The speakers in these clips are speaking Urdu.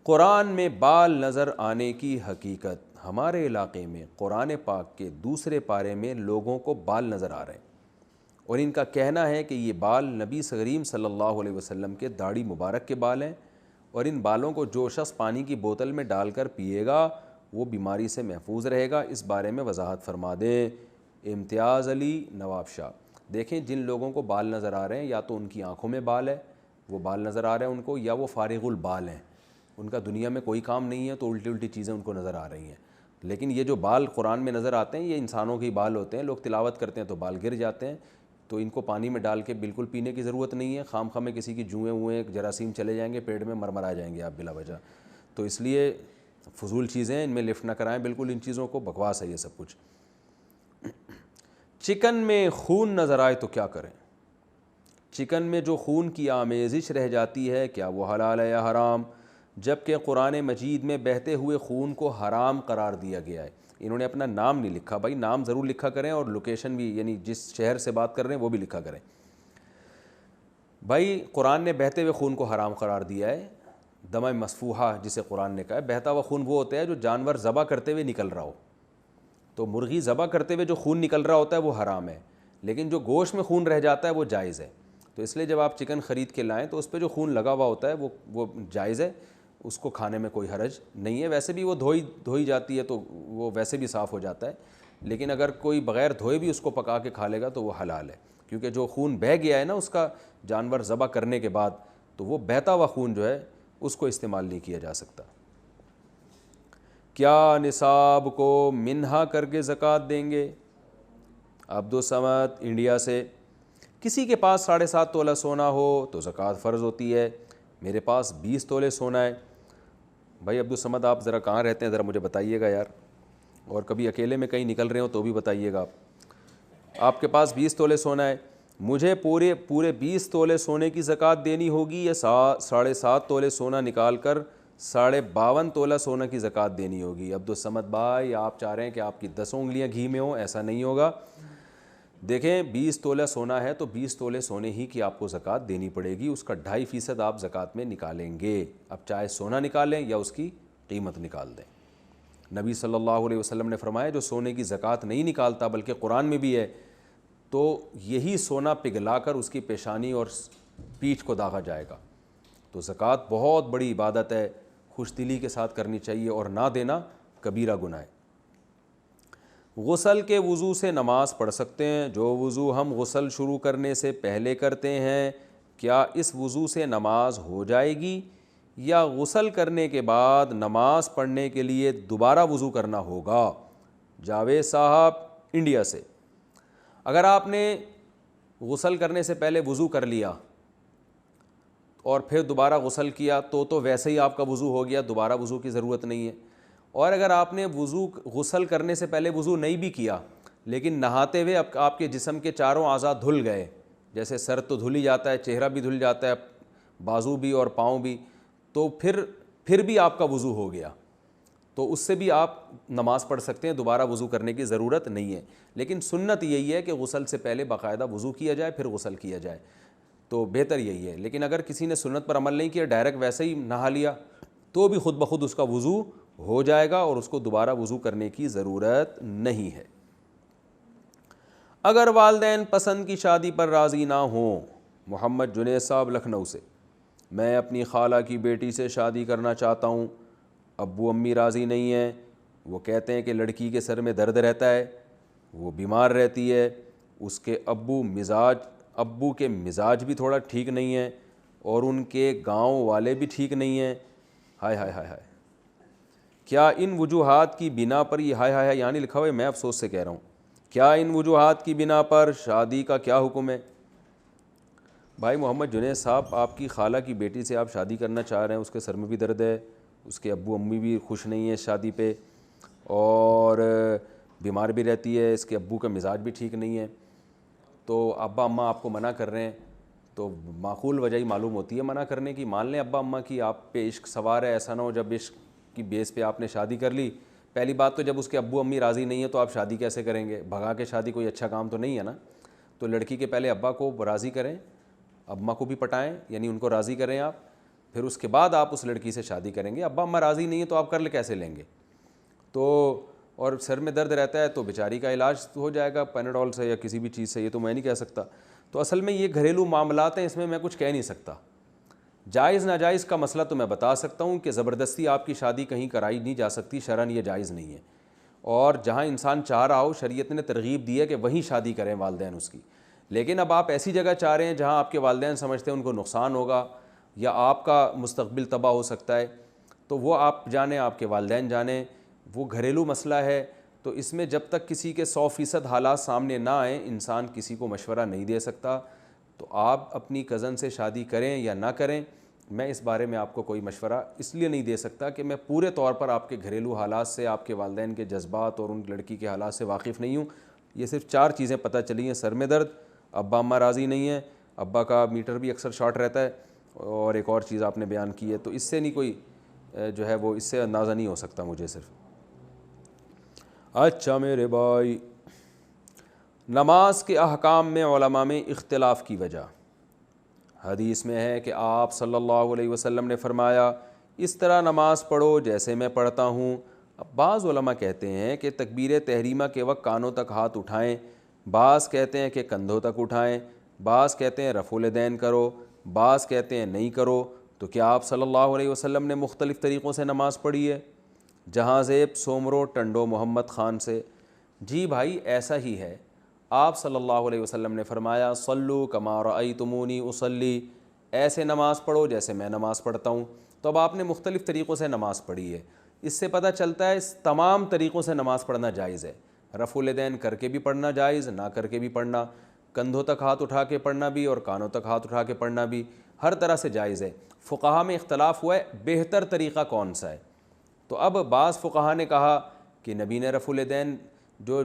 قرآن میں بال نظر آنے کی حقیقت۔ ہمارے علاقے میں قرآن پاک کے دوسرے پارے میں لوگوں کو بال نظر آ رہے ہیں، اور ان کا کہنا ہے کہ یہ بال نبی کریم صلی اللہ علیہ وسلم کے داڑھی مبارک کے بال ہیں، اور ان بالوں کو جو شخص پانی کی بوتل میں ڈال کر پیے گا وہ بیماری سے محفوظ رہے گا۔ اس بارے میں وضاحت فرما دیں۔ امتیاز علی نواب شاہ۔ دیکھیں، جن لوگوں کو بال نظر آ رہے ہیں یا تو ان کی آنکھوں میں بال ہے، وہ بال نظر آ رہے ہیں ان کو، یا وہ فارغ البال ہیں، ان کا دنیا میں کوئی کام نہیں ہے تو الٹی الٹی چیزیں ان کو نظر آ رہی ہیں۔ لیکن یہ جو بال قرآن میں نظر آتے ہیں یہ انسانوں کے بال ہوتے ہیں، لوگ تلاوت کرتے ہیں تو بال گر جاتے ہیں، تو ان کو پانی میں ڈال کے بالکل پینے کی ضرورت نہیں ہے۔ خام خواہ میں کسی کی جوئیں ہوئیں جراثیم چلے جائیں گے پیٹ میں، مرمرا جائیں گے آپ بلا وجہ، تو اس لیے فضول چیزیں ان میں لفٹ نہ کرائیں بالکل، ان چیزوں کو بکواس ہے یہ سب کچھ۔ چکن میں خون نظر آئے تو کیا کریں؟ چکن میں جو خون کی آمیزش رہ جاتی ہے کیا وہ حلال ہے یا حرام؟ جبکہ قرآن مجید میں بہتے ہوئے خون کو حرام قرار دیا گیا ہے۔ انہوں نے اپنا نام نہیں لکھا، بھائی نام ضرور لکھا کریں اور لوکیشن بھی، یعنی جس شہر سے بات کر رہے ہیں وہ بھی لکھا کریں۔ بھائی قرآن نے بہتے ہوئے خون کو حرام قرار دیا ہے۔ دمہ مسفوحہ جسے قرآن نے کہا ہے، بہتا ہوا خون وہ ہوتا ہے جو جانور ذبح کرتے ہوئے نکل رہا ہو، تو مرغی ذبح کرتے ہوئے جو خون نکل رہا ہوتا ہے وہ حرام ہے، لیکن جو گوشت میں خون رہ جاتا ہے وہ جائز ہے۔ تو اس لیے جب آپ چکن خرید کے لائیں تو اس پہ جو خون لگا ہوا ہوتا ہے وہ جائز ہے، اس کو کھانے میں کوئی حرج نہیں ہے۔ ویسے بھی وہ دھوئی جاتی ہے تو وہ ویسے بھی صاف ہو جاتا ہے، لیکن اگر کوئی بغیر دھوئے بھی اس کو پکا کے کھا لے گا تو وہ حلال ہے، کیونکہ جو خون بہہ گیا ہے نا اس کا جانور ذبح کرنے کے بعد، تو وہ بہتا ہوا خون جو ہے اس کو استعمال نہیں کیا جا سکتا۔ کیا نصاب کو منہا کر کے زکوٰۃ دیں گے؟ عبدالصمد انڈیا سے۔ کسی کے پاس 7.5 تولہ سونا ہو تو زکوٰۃ فرض ہوتی ہے، میرے پاس 20 تولے سونا ہے۔ بھائی عبدالصمد آپ ذرا کہاں رہتے ہیں ذرا مجھے بتائیے گا یار، اور کبھی اکیلے میں کہیں نکل رہے ہوں تو بھی بتائیے گا۔ آپ کے پاس 20 تولے سونا ہے، مجھے پورے 20 تولے سونے کی زکوٰۃ دینی ہوگی یا 7.5 تولے سونا نکال کر 52.5 تولہ سونا کی زکوٰۃ دینی ہوگی؟ عبدالصمد بھائی آپ چاہ رہے ہیں کہ آپ کی 10 انگلیاں گھی میں ہوں، ایسا نہیں ہوگا۔ دیکھیں 20 تولہ سونا ہے تو 20 تولے سونے ہی کی آپ کو زکوٰۃ دینی پڑے گی، اس کا 2.5% آپ زکوٰۃ میں نکالیں گے۔ اب چاہے سونا نکالیں یا اس کی قیمت نکال دیں۔ نبی صلی اللہ علیہ وسلم نے فرمایا جو سونے کی زکوٰۃ نہیں نکالتا، بلکہ قرآن میں بھی ہے، تو یہی سونا پگھلا کر اس کی پیشانی اور پیٹھ کو داغا جائے گا۔ تو زکوٰۃ بہت بڑی عبادت ہے، خوش دلی کے ساتھ کرنی چاہیے، اور نہ دینا کبیرہ گناہ ہے۔ غسل کے وضو سے نماز پڑھ سکتے ہیں؟ جو وضو ہم غسل شروع کرنے سے پہلے کرتے ہیں کیا اس وضو سے نماز ہو جائے گی، یا غسل کرنے کے بعد نماز پڑھنے کے لیے دوبارہ وضو کرنا ہوگا؟ جاوید صاحب انڈیا سے۔ اگر آپ نے غسل کرنے سے پہلے وضو کر لیا اور پھر دوبارہ غسل کیا تو ویسے ہی آپ کا وضو ہو گیا، دوبارہ وضو کی ضرورت نہیں ہے۔ اور اگر آپ نے غسل کرنے سے پہلے وضو نہیں بھی کیا لیکن نہاتے ہوئے آپ کے جسم کے چاروں اعضاء دھل گئے، جیسے سر تو دھل ہی جاتا ہے، چہرہ بھی دھل جاتا ہے، بازو بھی اور پاؤں بھی، تو پھر بھی آپ کا وضو ہو گیا، تو اس سے بھی آپ نماز پڑھ سکتے ہیں، دوبارہ وضو کرنے کی ضرورت نہیں ہے۔ لیکن سنت یہی ہے کہ غسل سے پہلے باقاعدہ وضو کیا جائے پھر غسل کیا جائے، تو بہتر یہی ہے۔ لیکن اگر کسی نے سنت پر عمل نہیں کیا، ڈائریکٹ ویسے ہی نہا لیا، تو بھی خود بخود اس کا وضو ہو جائے گا اور اس کو دوبارہ وضو کرنے کی ضرورت نہیں ہے۔ اگر والدین پسند کی شادی پر راضی نہ ہوں، محمد جنید صاحب لکھنؤ سے، میں اپنی خالہ کی بیٹی سے شادی کرنا چاہتا ہوں، ابو امی راضی نہیں ہیں، وہ کہتے ہیں کہ لڑکی کے سر میں درد رہتا ہے، وہ بیمار رہتی ہے، اس کے ابو کے مزاج بھی تھوڑا ٹھیک نہیں ہے، اور ان کے گاؤں والے بھی ٹھیک نہیں ہیں۔ ہائے ہائے ہائے ہائے، کیا ان وجوہات کی بنا پر، یہ ہائے ہائے یعنی لکھا ہوا ہے، میں افسوس سے کہہ رہا ہوں، کیا ان وجوہات کی بنا پر شادی کا کیا حکم ہے؟ بھائی محمد جنید صاحب، آپ کی خالہ کی بیٹی سے آپ شادی کرنا چاہ رہے ہیں، اس کے سر میں بھی درد ہے، اس کے ابو امی بھی خوش نہیں ہیں اس شادی پہ، اور بیمار بھی رہتی ہے، اس کے ابو کا مزاج بھی ٹھیک نہیں ہے، تو ابا اماں آپ کو منع کر رہے ہیں، تو معقول وجہ ہی معلوم ہوتی ہے منع کرنے کی۔ مان لیں ابا اماں کی آپ پہ عشق سوار ہے، ایسا نہ ہو جب عشق کی بیس پہ آپ نے شادی کر لی، پہلی بات تو جب اس کے ابو امی راضی نہیں ہیں تو آپ شادی کیسے کریں گے؟ بھگا کے شادی کوئی اچھا کام تو نہیں ہے نا۔ تو لڑکی کے پہلے ابا کو راضی کریں، اماں کو بھی پٹائیں، یعنی ان کو راضی کریں آپ، پھر اس کے بعد آپ اس لڑکی سے شادی کریں گے. ابا اماں راضی نہیں ہے تو آپ کر لے کیسے لیں گے؟ تو اور سر میں درد رہتا ہے تو بیچاری کا علاج ہو جائے گا پیناڈول سے یا کسی بھی چیز سے, یہ تو میں نہیں کہہ سکتا. تو اصل میں یہ گھریلو معاملات ہیں, اس میں کچھ کہہ نہیں سکتا. جائز ناجائز کا مسئلہ تو میں بتا سکتا ہوں کہ زبردستی آپ کی شادی کہیں کرائی نہیں جا سکتی, شرعاً یہ جائز نہیں ہے. اور جہاں انسان چاہ رہا ہو, شریعت نے ترغیب دی ہے کہ وہیں شادی کریں والدین اس کی. لیکن اب آپ ایسی جگہ چاہ رہے ہیں جہاں آپ کے والدین سمجھتے ہیں ان کو نقصان ہوگا یا آپ کا مستقبل تباہ ہو سکتا ہے, تو وہ آپ جانیں, آپ کے والدین جانیں, وہ گھریلو مسئلہ ہے. تو اس میں جب تک کسی کے 100% حالات سامنے نہ آئیں انسان کسی کو مشورہ نہیں دے سکتا. تو آپ اپنی کزن سے شادی کریں یا نہ کریں, میں اس بارے میں آپ کو کوئی مشورہ اس لیے نہیں دے سکتا کہ میں پورے طور پر آپ کے گھریلو حالات سے, آپ کے والدین کے جذبات اور ان لڑکی کے حالات سے واقف نہیں ہوں. یہ صرف 4 چیزیں پتہ چلی ہیں: سر میں درد, ابا اماں راضی نہیں ہیں, ابا کا میٹر بھی اکثر شارٹ رہتا ہے, اور ایک اور چیز آپ نے بیان کی ہے. تو اس سے نہیں کوئی جو ہے وہ اس سے اندازہ نہیں ہو سکتا مجھے صرف. اچھا میرے بھائی, نماز کے احکام میں علماء میں اختلاف کی وجہ. حدیث میں ہے کہ آپ صلی اللہ علیہ وسلم نے فرمایا اس طرح نماز پڑھو جیسے میں پڑھتا ہوں. اب بعض علماء کہتے ہیں کہ تکبیر تحریمہ کے وقت کانوں تک ہاتھ اٹھائیں, بعض کہتے ہیں کہ کندھوں تک اٹھائیں, بعض کہتے ہیں رفع الیدین کرو, بعض کہتے ہیں نہیں کرو. تو کیا آپ صلی اللہ علیہ وسلم نے مختلف طریقوں سے نماز پڑھی ہے؟ جہاں زیب سومرو ٹنڈو محمد خان سے. جی بھائی ایسا ہی ہے. آپ صلی اللہ علیہ وسلم نے فرمایا صلو کما رأیتمونی اصلی, ایسے نماز پڑھو جیسے میں نماز پڑھتا ہوں. تو اب آپ نے مختلف طریقوں سے نماز پڑھی ہے. اس سے پتہ چلتا ہے اس تمام طریقوں سے نماز پڑھنا جائز ہے. رفع الیدین کر کے بھی پڑھنا جائز, نہ کر کے بھی پڑھنا, کندھوں تک ہاتھ اٹھا کے پڑھنا بھی اور کانوں تک ہاتھ اٹھا کے پڑھنا بھی, ہر طرح سے جائز ہے. فقہا میں اختلاف ہوا ہے بہتر طریقہ کون سا ہے. تو اب بعض فقہا نے کہا کہ نبی نے رفع الیدین, جو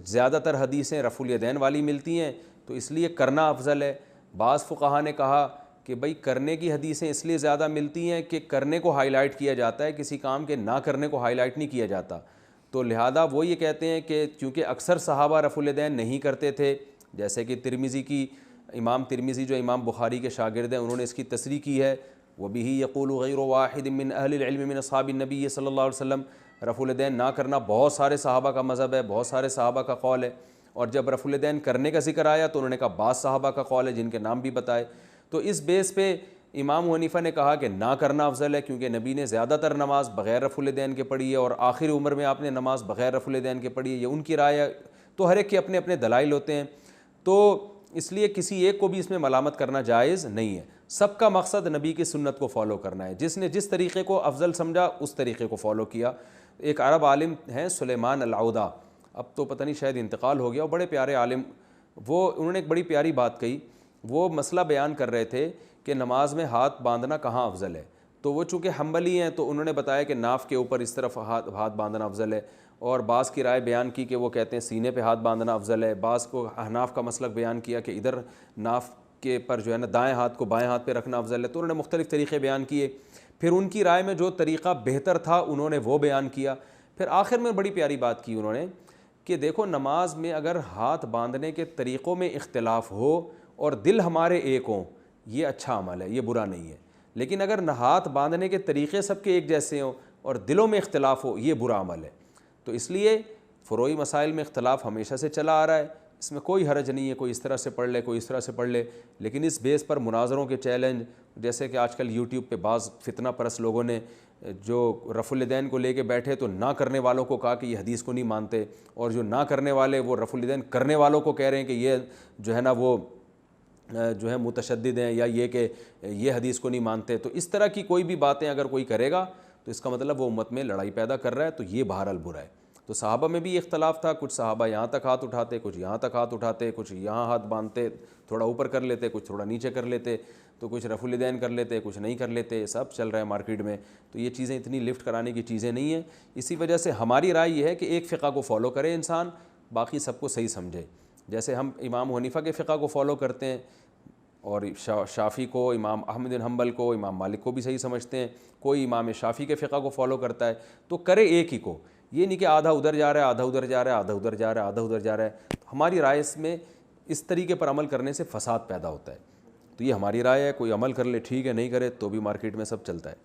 زیادہ تر حدیثیں رفع الیدین والی ملتی ہیں تو اس لیے کرنا افضل ہے. بعض فقہا نے کہا کہ بھئی کرنے کی حدیثیں اس لیے زیادہ ملتی ہیں کہ کرنے کو ہائی لائٹ کیا جاتا ہے, کسی کام کے نہ کرنے کو ہائی لائٹ نہیں کیا جاتا. تو لہذا وہ یہ کہتے ہیں کہ چونکہ اکثر صحابہ رفع الیدین نہیں کرتے تھے, جیسے کہ ترمذی کی, امام ترمذی جو امام بخاری کے شاگرد ہیں انہوں نے اس کی تصریح کی ہے, وَبِهِ يَقُولُ غَيْرُ وَاحِدٍ مِّنْ أَهْلِ الْعِلْمِ مِنْ أَصْحَابِ النَّبِيِّ صلی اللہ علیہ وسلم. رفع الیدین نہ کرنا بہت سارے صحابہ کا مذہب ہے, بہت سارے صحابہ کا قول ہے. اور جب رفع الیدین کرنے کا ذکر آیا تو انہوں نے کہا بعض صحابہ کا قول ہے جن کے نام بھی بتائے. تو اس بیس پہ امام حنیفہ نے کہا کہ نہ کرنا افضل ہے, کیونکہ نبی نے زیادہ تر نماز بغیر رفع الیدین کے پڑھی ہے اور آخری عمر میں آپ نے نماز بغیر رفع الیدین کے پڑھی ہے. یہ ان کی رائے ہے. تو ہر ایک کے اپنے اپنے دلائل ہوتے ہیں, تو اس لیے کسی ایک کو بھی اس میں ملامت کرنا جائز نہیں ہے. سب کا مقصد نبی کی سنت کو فالو کرنا ہے. جس نے جس طریقے کو افضل سمجھا اس طریقے کو فالو کیا. ایک عرب عالم ہیں سلیمان العودہ, اب تو پتہ نہیں شاید انتقال ہو گیا, اور بڑے پیارے عالم, وہ انہوں نے ایک بڑی پیاری بات کہی. وہ مسئلہ بیان کر رہے تھے کہ نماز میں ہاتھ باندھنا کہاں افضل ہے. تو وہ چونکہ حنبلی ہیں تو انہوں نے بتایا کہ ناف کے اوپر اس طرف ہاتھ باندھنا افضل ہے, اور بعض کی رائے بیان کی کہ وہ کہتے ہیں سینے پہ ہاتھ باندھنا افضل ہے. بعض کو احناف کا مسلک بیان کیا کہ ادھر ناف کے پر جو ہے نا دائیں ہاتھ کو بائیں ہاتھ پہ رکھنا افضل ہے. تو انہوں نے مختلف طریقے بیان کیے. پھر ان کی رائے میں جو طریقہ بہتر تھا انہوں نے وہ بیان کیا. پھر آخر میں بڑی پیاری بات کی انہوں نے کہ دیکھو نماز میں اگر ہاتھ باندھنے کے طریقوں میں اختلاف ہو اور دل ہمارے ایک ہوں, یہ اچھا عمل ہے, یہ برا نہیں ہے. لیکن اگر ہاتھ باندھنے کے طریقے سب کے ایک جیسے ہوں اور دلوں میں اختلاف ہو, یہ برا عمل ہے. تو اس لیے فروعی مسائل میں اختلاف ہمیشہ سے چلا آ رہا ہے, اس میں کوئی حرج نہیں ہے, کوئی اس طرح سے پڑھ لے کوئی اس طرح سے پڑھ لے. لیکن اس بیس پر مناظروں کے چیلنج, جیسے کہ آج کل یوٹیوب پہ بعض فتنہ پرست لوگوں نے جو رفع الیدین کو لے کے بیٹھے تو نہ کرنے والوں کو کہا کہ یہ حدیث کو نہیں مانتے, اور جو نہ کرنے والے وہ رفع الیدین کرنے والوں کو کہہ رہے ہیں کہ یہ جو ہے نا وہ جو ہے متشدد ہیں یا یہ کہ یہ حدیث کو نہیں مانتے. تو اس طرح کی کوئی بھی باتیں اگر کوئی کرے گا تو اس کا مطلب وہ امت میں لڑائی پیدا کر رہا ہے, تو یہ بہرحال برا ہے. تو صحابہ میں بھی اختلاف تھا, کچھ صحابہ یہاں تک ہاتھ اٹھاتے, کچھ یہاں تک ہاتھ اٹھاتے, کچھ یہاں ہاتھ باندھتے تھوڑا اوپر کر لیتے, کچھ تھوڑا نیچے کر لیتے, تو کچھ رفع الیدین کر لیتے, کچھ نہیں کر لیتے. سب چل رہا ہے مارکیٹ میں. تو یہ چیزیں اتنی لفٹ کرانے کی چیزیں نہیں ہیں. اسی وجہ سے ہماری رائے یہ ہے کہ ایک فقہ کو فالو کرے انسان, باقی سب کو صحیح سمجھے. جیسے ہم امام حنیفہ کے فقہ کو فالو کرتے ہیں, اور شافعی کو, امام احمد بن حنبل کو, امام مالک کو بھی صحیح سمجھتے ہیں. کوئی امام شافعی کے فقہ کو فالو کرتا ہے, تو کرے ایک ہی کو. یہ نہیں کہ آدھا ادھر جا رہا ہے, آدھا ادھر جا رہا ہے, آدھا ادھر جا رہا ہے, آدھا ادھر جا رہا ہے. ہماری رائے اس میں اس طریقے پر عمل کرنے سے فساد پیدا ہوتا ہے. تو یہ ہماری رائے ہے, کوئی عمل کر لے ٹھیک ہے, نہیں کرے تو بھی مارکیٹ میں سب چلتا ہے.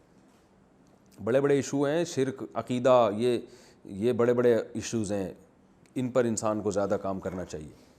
بڑے بڑے ایشو ہیں, شرک, عقیدہ, یہ بڑے بڑے ایشوز ہیں, ان پر انسان کو زیادہ کام کرنا چاہیے.